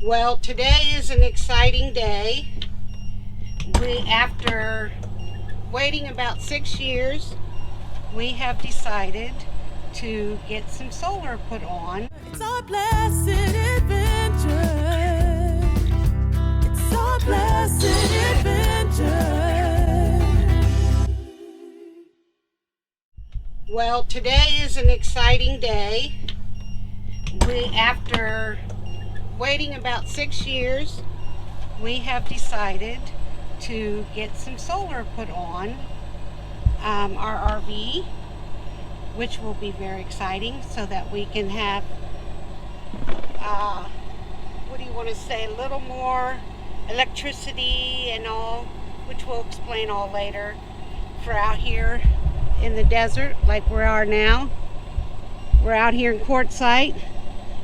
Well, today is an exciting day. After waiting about 6 years, we have decided to get some solar put on. It's our blessed adventure. It's our blessed adventure. Well, today is an exciting day. After waiting about 6 years, we have decided to get some solar put on our RV, which will be very exciting, so that we can have what do you want to say, a little more electricity and all, which we'll explain all later, for out here in the desert like we are now. We're out here in Quartzsite,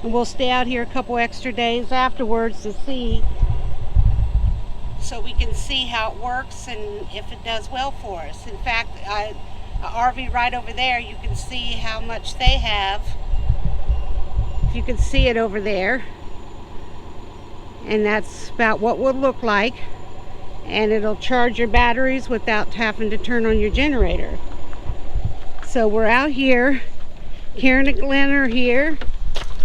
and we'll stay out here a couple extra days afterwards to see, so we can see how it works and if it does well for us. In fact, an RV right over there, you can see how much they have. You can see it over there, and that's about what it would look like, and it'll charge your batteries without having to turn on your generator. So we're out here. Karen and Glenn are here,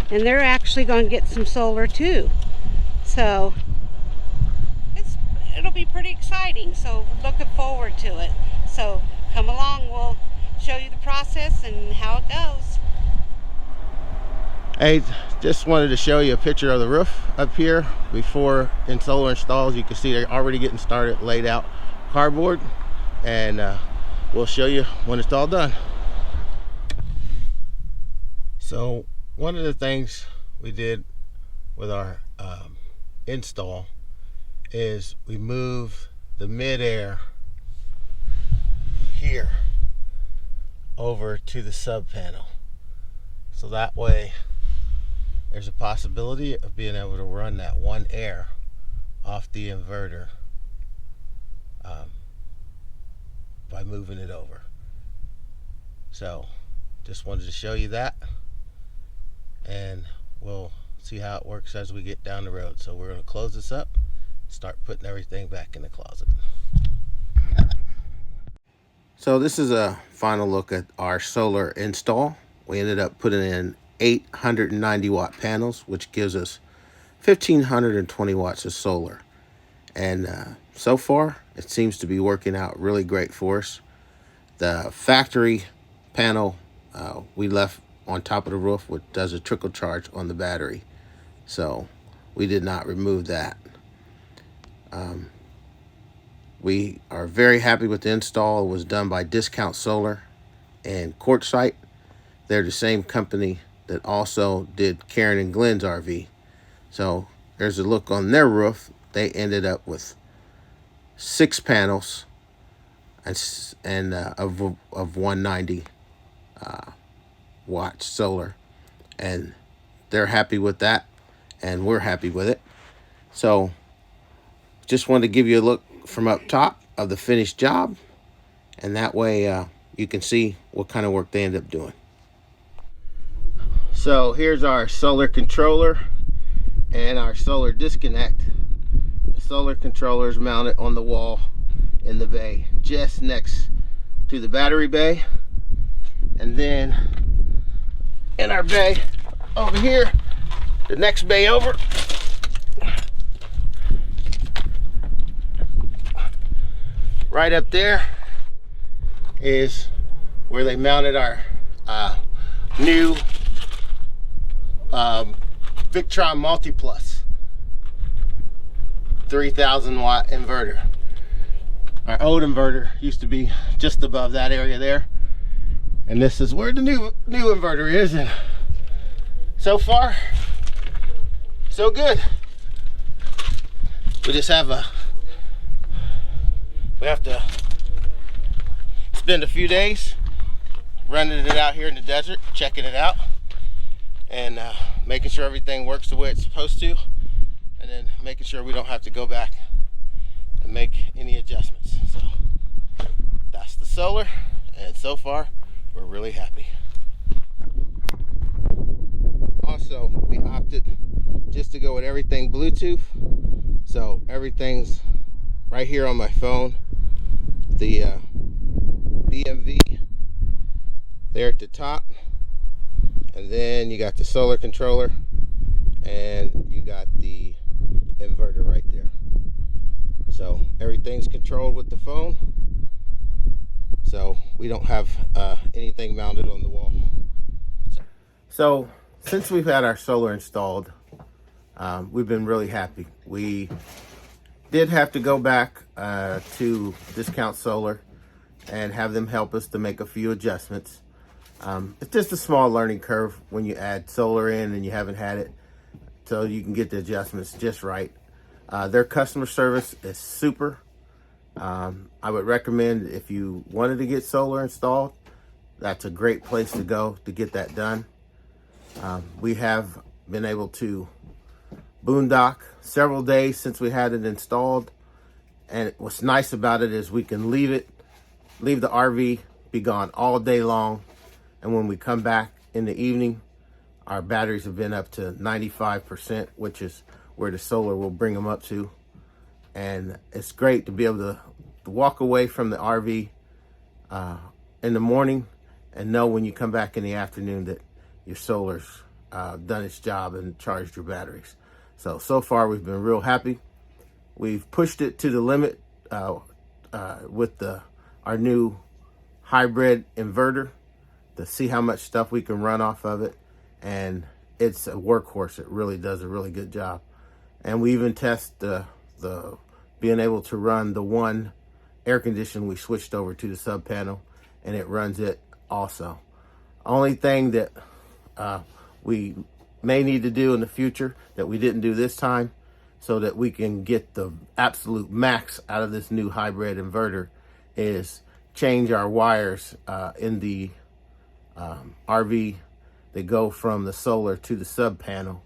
and they're actually going to get some solar too. So it'll be pretty exciting. So looking forward to it. So come along, we'll show you the process and how it goes. Hey, just wanted to show you a picture of the roof up here before solar installs. You can see they're already getting started, laid out cardboard, and we'll show you when it's all done. So one of the things we did with our install is we move the mid-air here over to the sub panel, so that way there's a possibility of being able to run that one air off the inverter by moving it over. So just wanted to show you that, and we'll see how it works as we get down the road. So we're going to close this up, start putting everything back in the closet. So this is a final look at our solar install. We ended up putting in 890 watt panels, which gives us 1520 watts of solar, and so far it seems to be working out really great for us. The factory panel we left on top of the roof, which does a trickle charge on the battery, so we did not remove that. We are very happy with the install. It was done by Discount Solar and Quartzsite. They're the same company that also did Karen and Glenn's RV. So there's a look on their roof. They ended up with 6 panels and of 190 watts solar, and they're happy with that, and we're happy with it. So just wanted to give you a look from up top of the finished job, and that way you can see what kind of work they end up doing. So here's our solar controller and our solar disconnect. The solar controller is mounted on the wall in the bay, just next to the battery bay. And then in our bay over here, the next bay over, right up there is where they mounted our new Victron Multiplus 3000 watt inverter. Our old inverter used to be just above that area there, and this is where the new inverter is, and so far so good. We just have to spend a few days running it out here in the desert, checking it out, and making sure everything works the way it's supposed to, and then making sure we don't have to go back and make any adjustments. So that's the solar, and so far we're really happy. so we opted just to go with everything Bluetooth. So everything's right here on my phone. The BMV there at the top, and then you got the solar controller, and you got the inverter right there. So everything's controlled with the phone, so we don't have anything mounted on the wall. So since we've had our solar installed, we've been really happy. We did have to go back to Discount Solar and have them help us to make a few adjustments. It's just a small learning curve when you add solar in and you haven't had it, so you can get the adjustments just right. Their customer service is super. I would recommend, if you wanted to get solar installed, that's a great place to go to get that done. We have been able to boondock several days since we had it installed, and what's nice about it is we can leave the RV, be gone all day long, and when we come back in the evening, our batteries have been up to 95%, which is where the solar will bring them up to. And it's great to be able to walk away from the RV in the morning and know when you come back in the afternoon that your solar's done its job and charged your batteries. So far we've been real happy. We've pushed it to the limit with our new hybrid inverter to see how much stuff we can run off of it, and it's a workhorse. It really does a really good job. And we even test the being able to run the one air conditioner we switched over to the sub panel, and it runs it also. Only thing that we may need to do in the future that we didn't do this time, so that we can get the absolute max out of this new hybrid inverter, is change our wires in the RV that go from the solar to the sub panel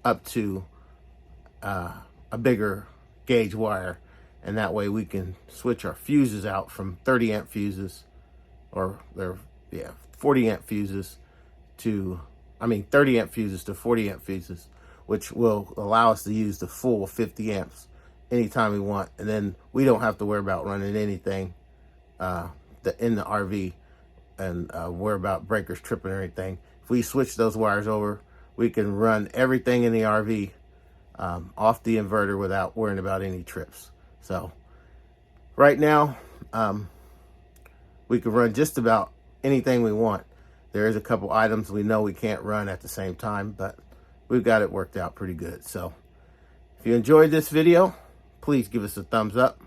up to a bigger gauge wire, and that way we can switch our fuses out from 30 amp fuses, or they're 40 amp fuses to 30 amp fuses to 40 amp fuses, which will allow us to use the full 50 amps anytime we want, and then we don't have to worry about running anything in the RV and worry about breakers tripping or anything. If we switch those wires over, we can run everything in the RV off the inverter without worrying about any trips. So right now we can run just about anything we want. There is a couple items we know we can't run at the same time, but we've got it worked out pretty good. So if you enjoyed this video, please give us a thumbs up.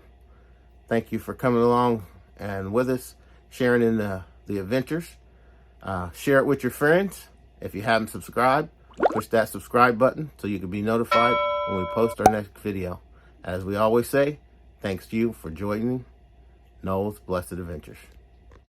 Thank you for coming along and with us, sharing in the adventures. Share it with your friends. If you haven't subscribed, push that subscribe button so you can be notified when we post our next video. As we always say, thanks to you for joining Noel's Blessed Adventures.